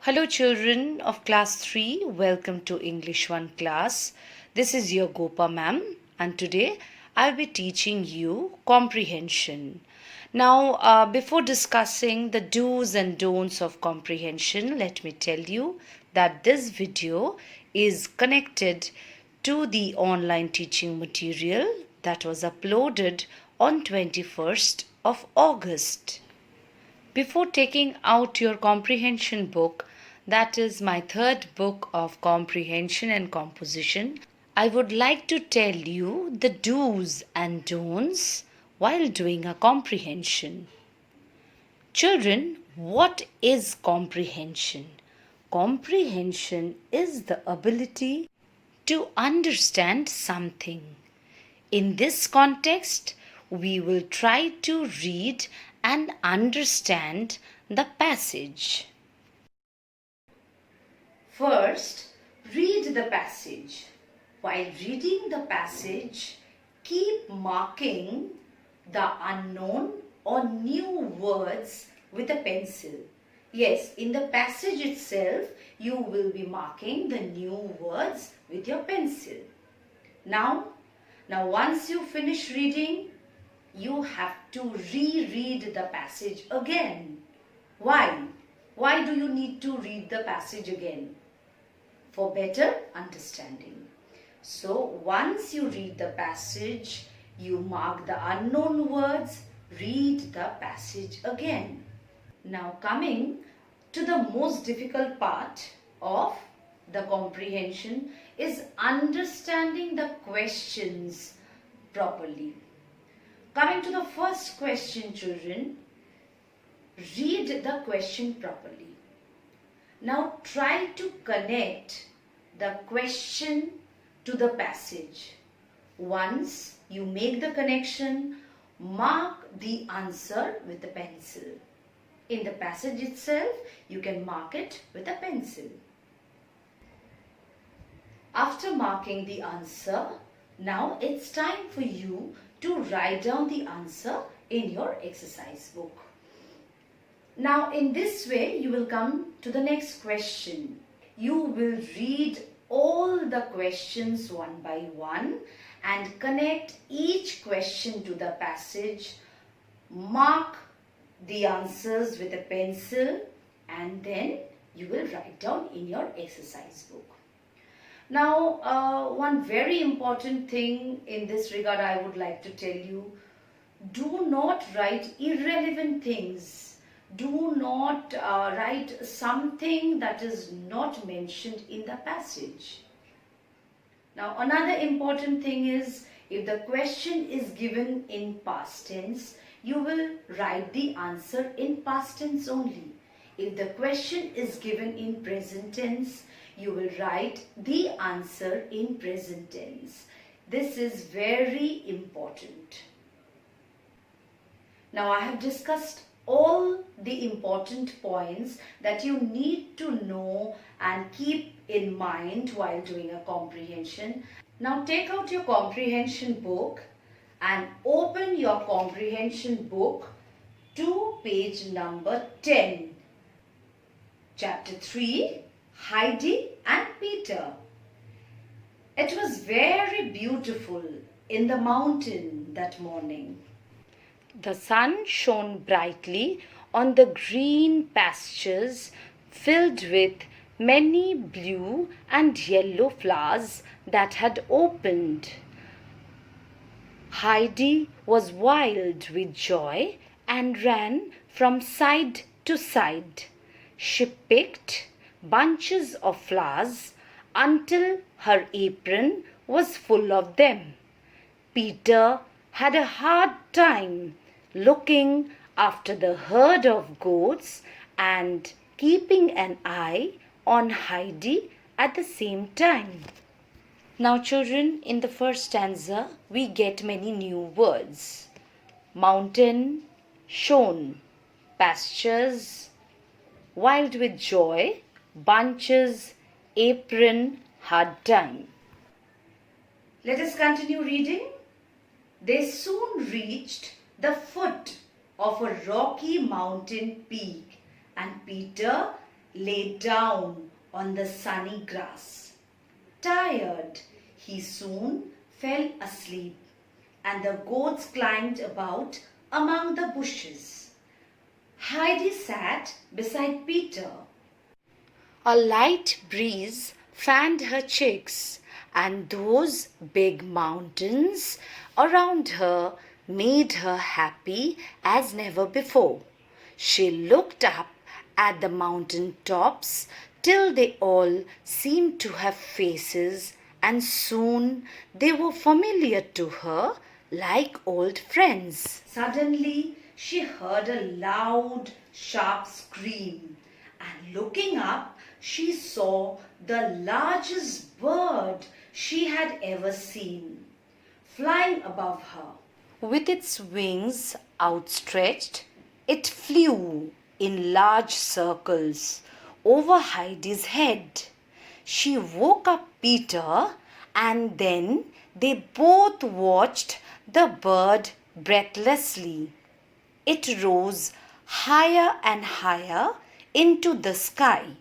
Hello children of class 3, welcome to English 1 class. This is your Gopa ma'am and today I'll be teaching you comprehension. Now before discussing the do's and don'ts of comprehension, let me tell you that this video is connected to the online teaching material that was uploaded on 21st of August. Before taking out your comprehension book, that is my third book of comprehension and composition, I would like to tell you the do's and don'ts while doing a comprehension. Children, what is comprehension? Comprehension is the ability to understand something. In this context, we will try to read and understand the passage. First, read the passage. While reading the passage, keep marking the unknown or new words with a pencil. Yes, in the passage itself, you will be marking the new words with your pencil. Now once you finish reading, you have to reread the passage again. Why? Why do you need to read the passage again? For better understanding. So once you read the passage, you mark the unknown words, read the passage again. Now coming to the most difficult part of the comprehension is understanding the questions properly. Coming to the first question, children, read the question properly. Now try to connect the question to the passage. Once you make the connection, mark the answer with a pencil. In the passage itself, you can mark it with a pencil. After marking the answer, now it's time for you to write down the answer in your exercise book. Now in this way, you will come to the next question. You will read all the questions one by one and connect each question to the passage, mark the answers with a pencil, and then you will write down in your exercise book. Now, one very important thing in this regard I would like to tell you, do not write irrelevant things. Do not write something that is not mentioned in the passage. Now, another important thing is, if the question is given in past tense, you will write the answer in past tense only. If the question is given in present tense, you will write the answer in present tense. This is very important. Now I have discussed all the important points that you need to know and keep in mind while doing a comprehension. Now take out your comprehension book and open your comprehension book to page number 10. Chapter 3, Heidi and Peter. It was very beautiful in the mountain that morning. The sun shone brightly on the green pastures filled with many blue and yellow flowers that had opened. Heidi was wild with joy and ran from side to side. She picked bunches of flowers until her apron was full of them. Peter had a hard time looking after the herd of goats and keeping an eye on Heidi at the same time. Now children, in the first stanza, we get many new words. Mountain, shone, pastures, wild with joy, bunches, apron, hard time. Let us continue reading. They soon reached the foot of a rocky mountain peak, and Peter lay down on the sunny grass. Tired, he soon fell asleep, and the goats climbed about among the bushes. Heidi sat beside Peter. A light breeze fanned her cheeks, and those big mountains around her made her happy as never before. She looked up at the mountain tops till they all seemed to have faces, and soon they were familiar to her like old friends. Suddenly she heard a loud, sharp scream, and looking up, she saw the largest bird she had ever seen, flying above her. With its wings outstretched, it flew in large circles over Heidi's head. She woke up Peter, and then they both watched the bird breathlessly. It rose higher and higher into the sky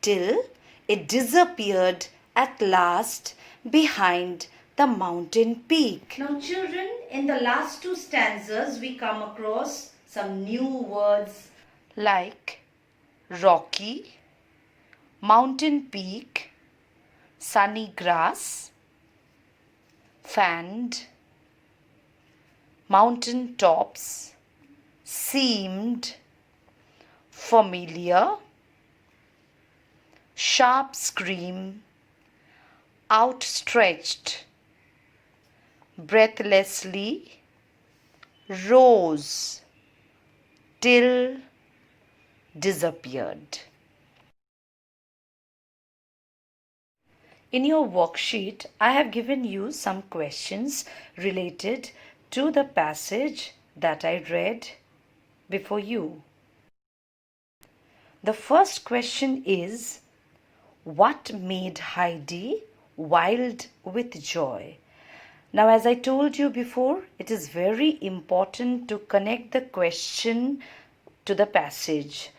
till it disappeared at last behind the mountain peak. Now children, in the last two stanzas we come across some new words like rocky, mountain peak, sunny grass, fanned, mountain tops, seemed, familiar, sharp scream, outstretched, breathlessly, rose, till disappeared. In your worksheet, I have given you some questions related to the passage that I read before you. The first question is, what made Heidi wild with joy? Now, as I told you before, it is very important to connect the question to the passage.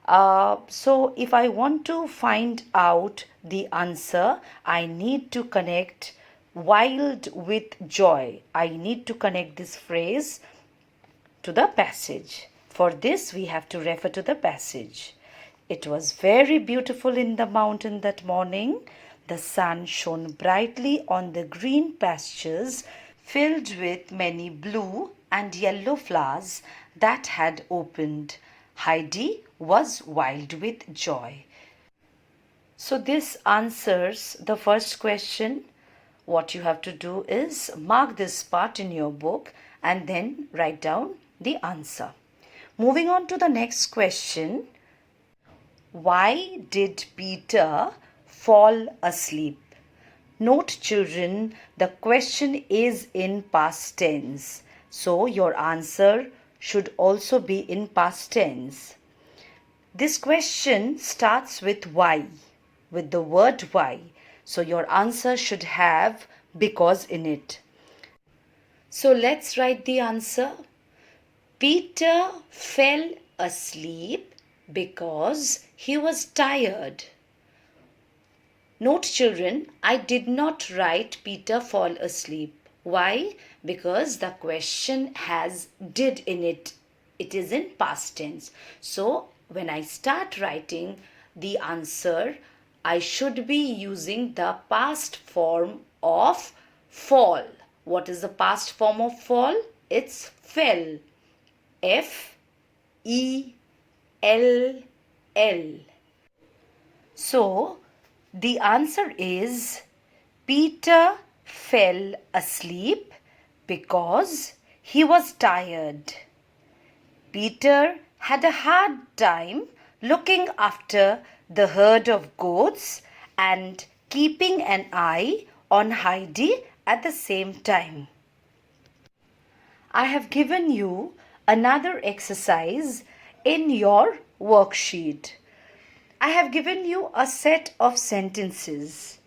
So, if I want to find out the answer, I need to connect wild with joy. I need to connect this phrase to the passage. For this, we have to refer to the passage. It was very beautiful in the mountain that morning. The sun shone brightly on the green pastures filled with many blue and yellow flowers that had opened. Heidi was wild with joy. So this answers the first question. What you have to do is mark this part in your book and then write down the answer. Moving on to the next question. Why did Peter fall asleep? Note children, the question is in past tense. So your answer should also be in past tense. This question starts with why, with the word why. So your answer should have because in it. So let's write the answer. Peter fell asleep because he was tired. Note children, I did not write Peter fall asleep. Why? Because the question has did in it. It is in past tense. So when I start writing the answer, I should be using the past form of fall. What is the past form of fall? It's fell. F-E-L-L. So the answer is Peter fell asleep because he was tired. Peter had a hard time looking after the herd of goats and keeping an eye on Heidi at the same time. I have given you another exercise in your worksheet. I have given you a set of sentences.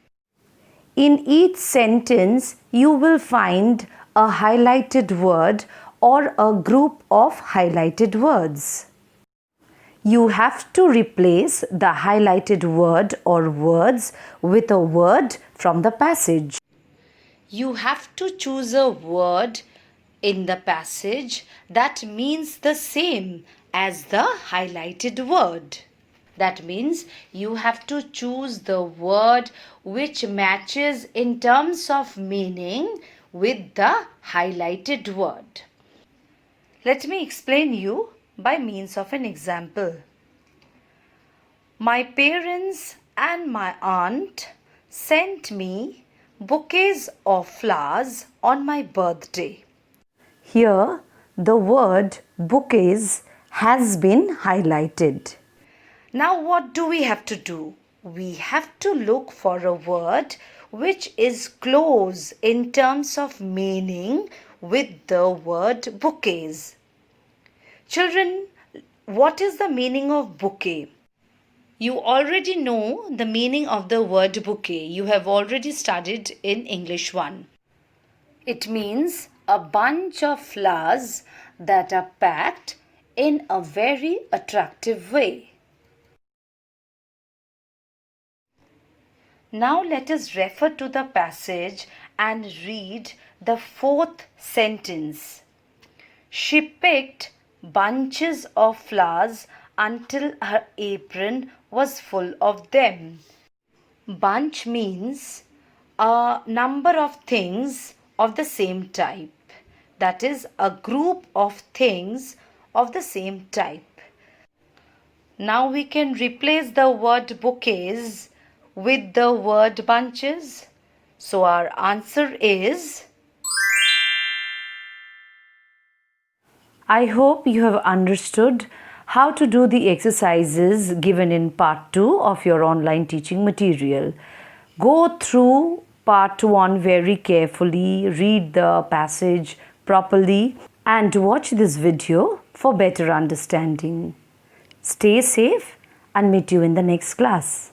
In each sentence, you will find a highlighted word or a group of highlighted words. You have to replace the highlighted word or words with a word from the passage. You have to choose a word in the passage that means the same as the highlighted word. That means you have to choose the word which matches in terms of meaning with the highlighted word. Let me explain you by means of an example. My parents and my aunt sent me bouquets of flowers on my birthday. Here, the word bouquets has been highlighted. Now, what do we have to do? We have to look for a word which is close in terms of meaning with the word bouquets. Children, what is the meaning of bouquet? You already know the meaning of the word bouquet. You have already studied in English 1. It means a bunch of flowers that are packed in a very attractive way. Now let us refer to the passage and read the 4th sentence. She picked bunches of flowers until her apron was full of them. Bunch means a number of things of the same type. That is a group of things of the same type. Now we can replace the word bouquets with the word bunches. So our answer is, I hope you have understood how to do the exercises given in part 2 of your online teaching material. Go through part 1 very carefully, read the passage properly and watch this video for better understanding. Stay safe and meet you in the next class.